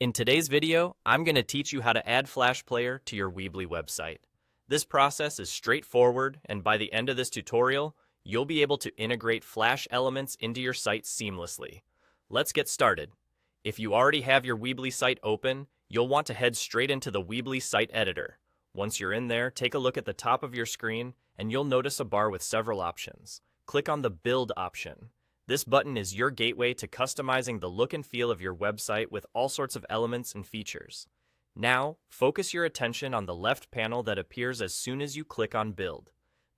In today's video, I'm going to teach you how to add Flash Player to your Weebly website. This process is straightforward, and by the end of this tutorial, you'll be able to integrate Flash elements into your site seamlessly. Let's get started. If you already have your Weebly site open, you'll want to head straight into the Weebly site editor. Once you're in there, take a look at the top of your screen, and you'll notice a bar with several options. Click on the Build option. This button is your gateway to customizing the look and feel of your website with all sorts of elements and features. Now, focus your attention on the left panel that appears as soon as you click on Build.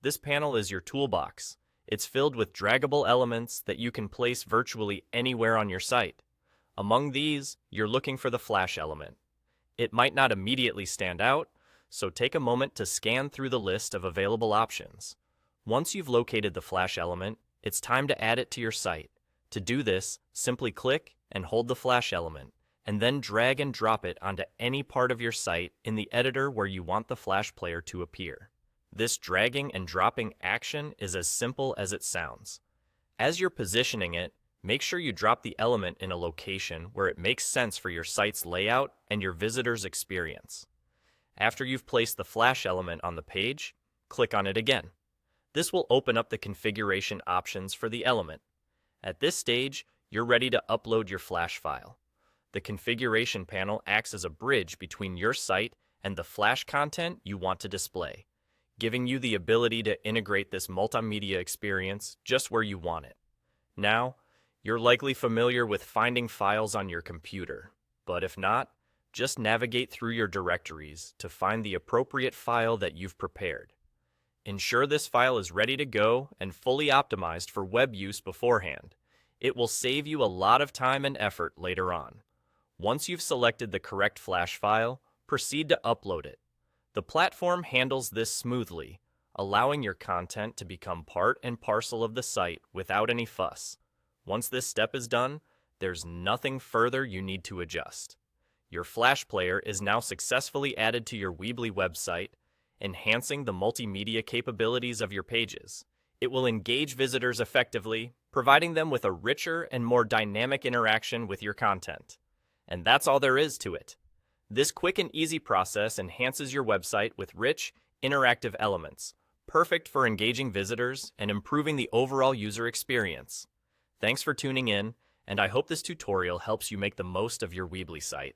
This panel is your toolbox. It's filled with draggable elements that you can place virtually anywhere on your site. Among these, you're looking for the Flash element. It might not immediately stand out, so take a moment to scan through the list of available options. Once you've located the Flash element, it's time to add it to your site. To do this, simply click and hold the Flash element, and then drag and drop it onto any part of your site in the editor where you want the Flash Player to appear. This dragging and dropping action is as simple as it sounds. As you're positioning it, make sure you drop the element in a location where it makes sense for your site's layout and your visitor's experience. After you've placed the Flash element on the page, click on it again. This will open up the configuration options for the element. At this stage, you're ready to upload your Flash file. The configuration panel acts as a bridge between your site and the Flash content you want to display, giving you the ability to integrate this multimedia experience just where you want it. Now, you're likely familiar with finding files on your computer, but if not, just navigate through your directories to find the appropriate file that you've prepared. Ensure this file is ready to go and fully optimized for web use beforehand. It will save you a lot of time and effort later on. Once you've selected the correct Flash file, proceed to upload it. The platform handles this smoothly, allowing your content to become part and parcel of the site without any fuss. Once this step is done, there's nothing further you need to adjust. Your Flash Player is now successfully added to your Weebly website, enhancing the multimedia capabilities of your pages. It will engage visitors effectively, providing them with a richer and more dynamic interaction with your content. And that's all there is to it. This quick and easy process enhances your website with rich, interactive elements, perfect for engaging visitors and improving the overall user experience. Thanks for tuning in, and I hope this tutorial helps you make the most of your Weebly site.